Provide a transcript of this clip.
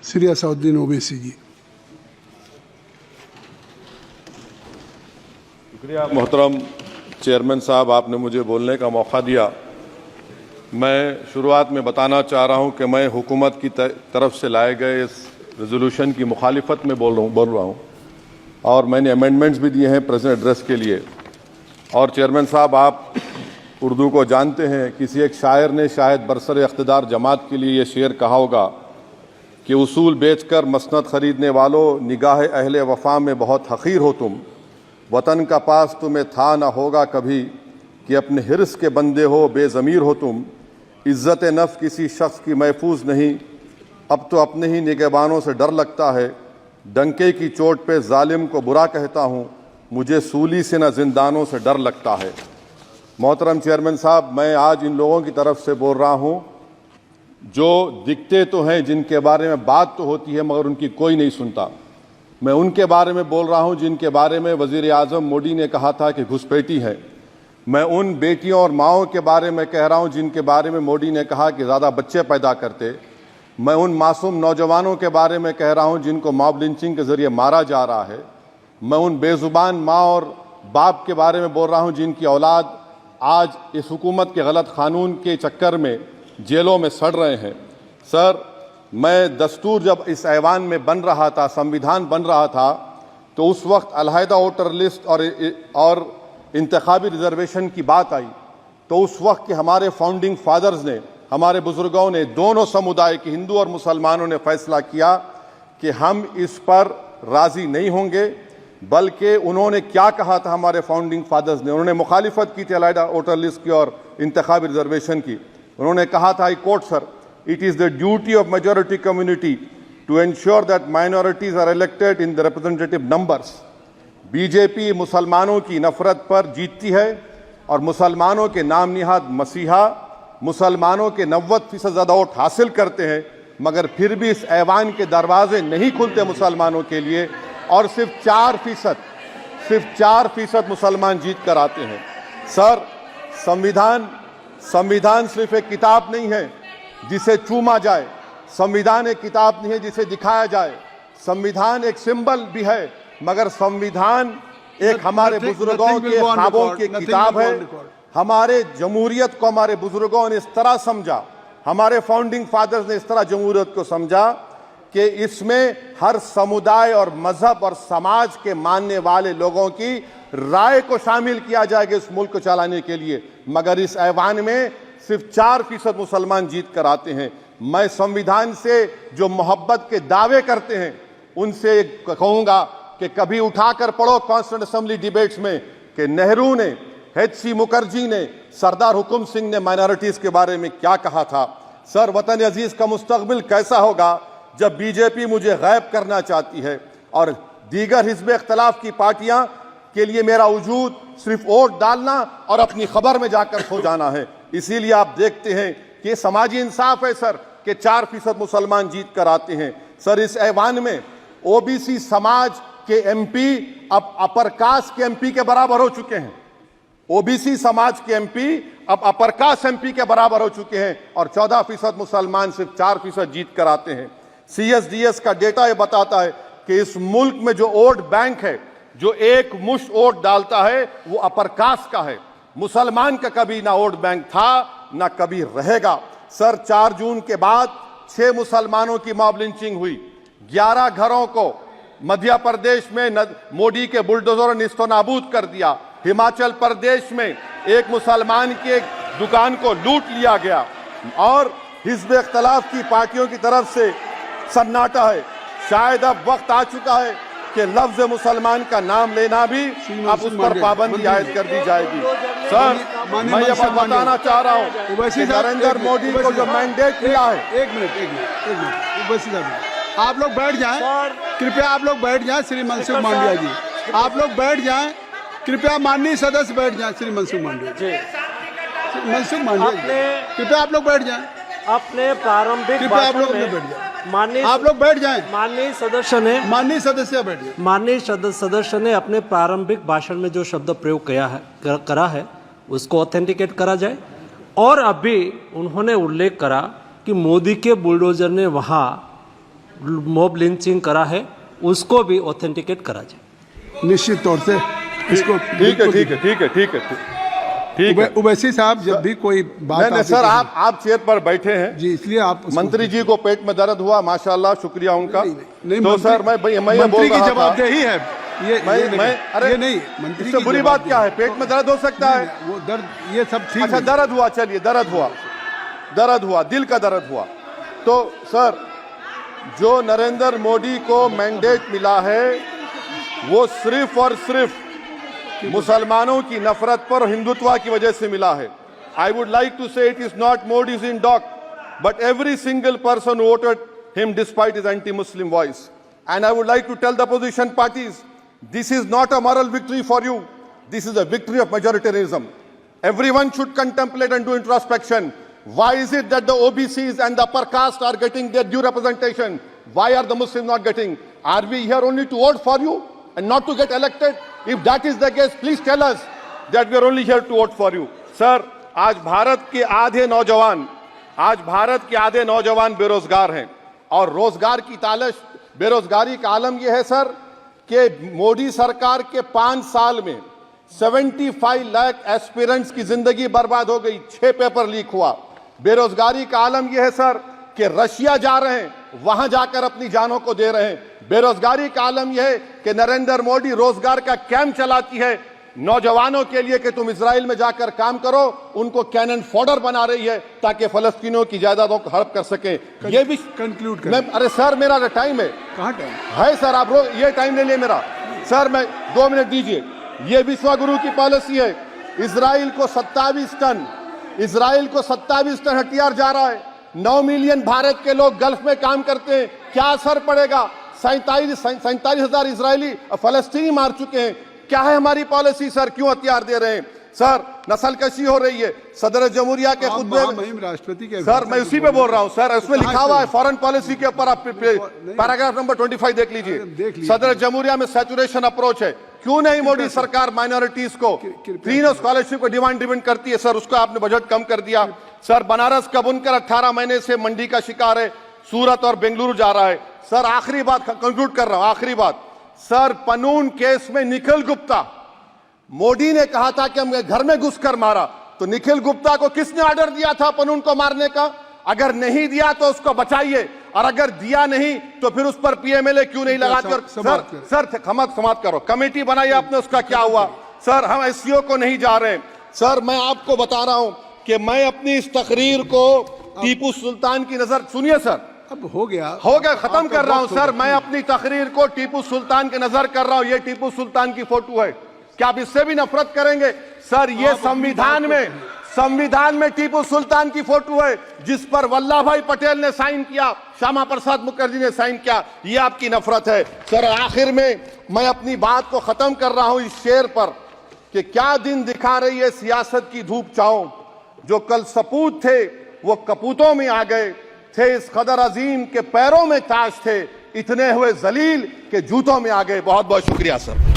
श्री असदुद्दीन ओवैसी जी। शुक्रिया मोहतरम चेयरमैन साहब, आपने मुझे बोलने का मौका दिया। मैं शुरुआत में बताना चाह रहा हूं कि मैं हुकूमत की तरफ से लाए गए इस रेजोल्यूशन की मुखालिफत में बोल रहा हूं और मैंने अमेंडमेंट्स भी दिए हैं प्रेजेंट एड्रेस के लिए। और चेयरमैन साहब, आप उर्दू को जानते हैं। किसी एक शायर ने शायद बरसर इख्तिदार जमात के लिए ये शेर कहा होगा कि उसूल बेचकर मसनद खरीदने वालों, निगाह अहले वफा में बहुत हक़ीर हो तुम। वतन का पास तुम्हें था ना होगा कभी कि अपने हिर्स के बंदे हो, बेज़मीर हो तुम। इज़्ज़त नफ्स किसी शख्स की महफूज नहीं, अब तो अपने ही निगहबानों से डर लगता है। डंके की चोट पे जालिम को बुरा कहता हूँ, मुझे सूली से न जिंदानों से डर लगता है। मोहतरम चेयरमैन साहब, मैं आज इन लोगों की तरफ से बोल रहा हूँ जो दिखते तो हैं, जिनके बारे में बात तो होती है मगर उनकी कोई नहीं सुनता। मैं उनके बारे में बोल रहा हूँ जिनके बारे में वज़ीर आज़म मोदी ने कहा था कि घुसपैठी है। मैं उन बेटियों और माओं के बारे में कह रहा हूँ जिनके बारे में मोदी ने कहा कि ज़्यादा बच्चे पैदा करते। मैं उन मासूम नौजवानों के बारे में कह रहा हूँ जिनको मॉब लिंचिंग के ज़रिए मारा जा रहा है। मैं उन बेज़ुबान माँ और बाप के बारे में बोल रहा हूँ जिनकी औलाद आज इस हुकूमत के गलत कानून के चक्कर में जेलों में सड़ रहे हैं। सर, मैं दस्तूर जब इस ऐवान में बन रहा था, संविधान बन रहा था, तो उस वक्त अलहदा वोटर लिस्ट और इंतखाबी रिजर्वेशन की बात आई तो उस वक्त के हमारे फाउंडिंग फादर्स ने, हमारे बुजुर्गों ने, दोनों समुदाय के हिंदू और मुसलमानों ने फैसला किया कि हम इस पर राज़ी नहीं होंगे। बल्कि उन्होंने क्या कहा था हमारे फाउंडिंग फादर्स ने, उन्होंने मुखालिफत की थी अलहदा वोटर लिस्ट की और इंतखाबी रिजर्वेशन की। उन्होंने कहा था, I quote sir, it is the duty of majority community to ensure that minorities are elected in the representative numbers. BJP मुसलमानों की नफरत पर जीतती है और मुसलमानों के नाम निहाद मसीहा मुसलमानों के 90% ज़्यादा वोट हासिल करते हैं, मगर फिर भी इस ऐवान के दरवाजे नहीं खुलते मुसलमानों के लिए और सिर्फ 4% मुसलमान जीत कर आते हैं। सर, संविधान सिर्फ एक किताब नहीं है जिसे चूमा जाए, संविधान एक किताब नहीं है जिसे दिखाया जाए, संविधान एक सिंबल भी है, मगर संविधान एक हमारे बुजुर्गों के ख्वाबों की किताब है। हमारे जमहूरियत को हमारे बुजुर्गों ने इस तरह समझा, हमारे फाउंडिंग फादर्स ने इस तरह जमहूरियत को समझा कि इसमें हर समुदाय और मजहब और समाज के मानने वाले लोगों की राय को शामिल किया जाएगा इस मुल्क को चलाने के लिए। मगर इस ऐवान में सिर्फ 4% मुसलमान जीत कर आते हैं। मैं संविधान से जो मोहब्बत के दावे करते हैं उनसे कहूंगा कि कभी उठाकर पढ़ो कॉन्स्टिट्यूएंट असेंबली डिबेट्स में कि नेहरू ने, H.C. मुखर्जी ने, सरदार हुकुम सिंह ने माइनॉरिटीज के बारे में क्या कहा था। सर, वतन अजीज का मुस्तकबिल कैसा होगा जब बीजेपी मुझे गायब करना चाहती है और दीगर हिज़्ब इख्तिलाफ की पार्टियां के लिए मेरा वजूद सिर्फ वोट डालना और अपनी खबर में जाकर सो जाना है। इसीलिए आप देखते हैं कि समाजी इंसाफ है सर कि 4% मुसलमान जीत कर आते हैं। सर, इस ऐवान में ओबीसी समाज के एमपी अब अपर कास्ट के एमपी के बराबर हो चुके हैं। ओबीसी समाज के एमपी अब अपर कास्ट एमपी के बराबर हो चुके हैं और 14% मुसलमान सिर्फ 4% जीत कर आते हैं। CSDS का डेटा यह बताता है कि इस मुल्क में जो वोट बैंक है, जो एक मुश्त वोट डालता है, वो अपर कास्ट का है। मुसलमान का कभी ना वोट बैंक था ना कभी रहेगा। सर, 4 जून के बाद 6 मुसलमानों की मॉब लिंचिंग हुई, 11 घरों को मध्य प्रदेश में मोदी के बुलडोजर ने निस्तो नाबूद कर दिया। हिमाचल प्रदेश में एक मुसलमान की एक दुकान को लूट लिया गया और हिज़्ब इख्तिलाफ की पार्टियों की तरफ से सन्नाटा है। शायद अब वक्त आ चुका है कि लफ्ज मुसलमान का नाम लेना भी अब उस पर पाबंदी आयद कर दी जाएगी। सर, मैं ये बात बताना चाह रहा हूँ कि नरेंद्र मोदी को जो मैंडेट मिला है। एक मिनट, आप लोग बैठ जाएं, कृपया आप लोग बैठ जाएं। श्री मनसुख मांडविया जी, आप लोग बैठ जाएं, कृपया माननीय सदस्य बैठ जाएं। श्री मनसुख मांडविया जी, कृपया आप लोग बैठ जाएं। अपने प्रारंभिक आप लोग बैठ जाएं, आप लोग बैठ जाएं। माननीय सदस्य ने अपने प्रारंभिक भाषण में जो शब्द प्रयोग करा है उसको ऑथेंटिकेट करा जाए। और अभी उन्होंने उल्लेख करा कि मोदी के बुलडोजर ने वहाँ मॉब लिंचिंग करा है उसको भी ऑथेंटिकेट करा जाए। निश्चित तौर से इसको ठीक है ठीक है ठीक है ठीक है ठीक है। ओवैसी साहब जब भी कोई बात नहीं आती सर, है- आप चेयर पर बैठे हैं जी, इसलिए आप उसको- मंत्री जी को पेट में दर्द हुआ, माशाल्लाह, शुक्रिया उनका। नहीं, तो मंत्री- सर मैं ये बोल मंत्री की रहा था, जवाबदेही है ये अरे ये नहीं मंत्री इससे की बुरी बात क्या है? पेट में दर्द हो सकता है। वो दर्द ये सब ठीक अच्छा, है। दर्द हुआ, चलिए दर्द हुआ, दिल का दर्द हुआ। तो सर, जो नरेंद्र मोदी को मैंडेट मिला है वो सिर्फ और सिर्फ मुसलमानों की नफरत पर हिंदुत्व की वजह से मिला है। I would like to say it is not Modi's in dock but every single person voted him despite his anti Muslim voice. And I would like to tell the opposition parties, this is not a moral victory for you, this is a victory of majoritarianism. Everyone should contemplate and do introspection. Why is it that the OBCs and the upper caste are getting their due representation? Why are the Muslims not getting? Are we here only to vote for you and not to get elected? If that is the case, please tell us that we are only here to vote for you. Sir, आज भारत के आधे नौजवान बेरोजगार हैं और रोजगार की तालाश, बेरोजगारी का आलम यह है सर कि मोदी सरकार के 5 साल में 75 लाख एस्पिरेंट्स की जिंदगी बर्बाद हो गई, 6 पेपर लीक हुआ। बेरोजगारी का आलम यह है सर कि रशिया जा रहे हैं, वहां जाकर अपनी जानों को दे रहे हैं। बेरोजगारी का आलम यह है कि नरेंद्र मोदी रोजगार का कैंप चलाती है नौजवानों के लिए कि तुम इजराइल में जाकर काम करो, उनको कैनन फॉडर बना रही है ताकि फलस्तीनियों की जायदादों को हड़प कर सके। ये भी कंक्लूड कर। अरे सर, मेरा टाइम है। कहाँ टाइम है सर? आप ये टाइम ले लिए मेरा। सर मैं 2 मिनट दीजिए। ये विश्वगुरु की पॉलिसी है। इजराइल को 27 टन हथियार जा रहा है। 9 मिलियन भारत के लोग गल्फ में काम करते हैं, क्या असर पड़ेगा? 47,000 इजरायली फलस्तीनी मार चुके हैं। क्या है हमारी पॉलिसी सर? क्यों हथियार दे रहे हैं सर? नस्लकशी हो रही है। सदर जमहूरिया के खुतबे में राष्ट्रपति के सर, मैं उसी पे बोल रहा हूं सर, उसमें लिखा हुआ है फॉरेन पॉलिसी के ऊपर, आप पैराग्राफ नंबर 25 देख लीजिए। सदर जमहूरिया में सैचुरेशन अप्रोच है। क्यों नहीं मोदी सरकार माइनॉरिटीज को फ्री स्कॉलरशिप को डिमांड करती है सर? उसको आपने बजट कम कर दिया। सर, बनारस का बुनकर 18 महीने से मंडी का शिकार है, सूरत और बेंगलुरु जा रहा है। सर आखिरी बात कंक्लूड कर रहा हूं, आखिरी बात सर, पनून केस में निखिल गुप्ता, मोदी ने कहा था कि हम घर में घुसकर मारा, तो निखिल गुप्ता को किसने ऑर्डर दिया था पनून को मारने का? अगर नहीं दिया तो उसको बचाइए, और अगर दिया नहीं तो फिर उस पर पीएमएलए क्यों नहीं लगाकर? सर समाप्त करो। कमेटी बनाई आपने, उसका क्या हुआ? सर हम एससीओ को नहीं जा रहे। सर मैं आपको बता रहा हूं कि मैं अपनी इस तकरीर को टीपू सुल्तान की नजर, सुनिए सर, अब हो गया खत्म कर रहा हूं सर। मैं अपनी तकरीर को टीपू सुल्तान के नजर कर रहा हूं। ये टीपू सुल्तान की फोटो है, क्या आप इससे भी नफरत करेंगे? सर ये संविधान में टीपू सुल्तान की फोटो है जिस पर वल्लभ भाई पटेल ने साइन किया, श्यामा प्रसाद मुखर्जी ने साइन किया। ये आपकी नफरत है सर। आखिर में मैं अपनी बात को खत्म कर रहा हूं इस शेर पर कि क्या दिन दिखा रही है सियासत की धूप छांव। जो कल सपूत थे वो कपूतों में आ गए, थे इस कदर अजीम के पैरों में ताज थे, इतने हुए जलील के जूतों में आ गए। बहुत बहुत शुक्रिया सर।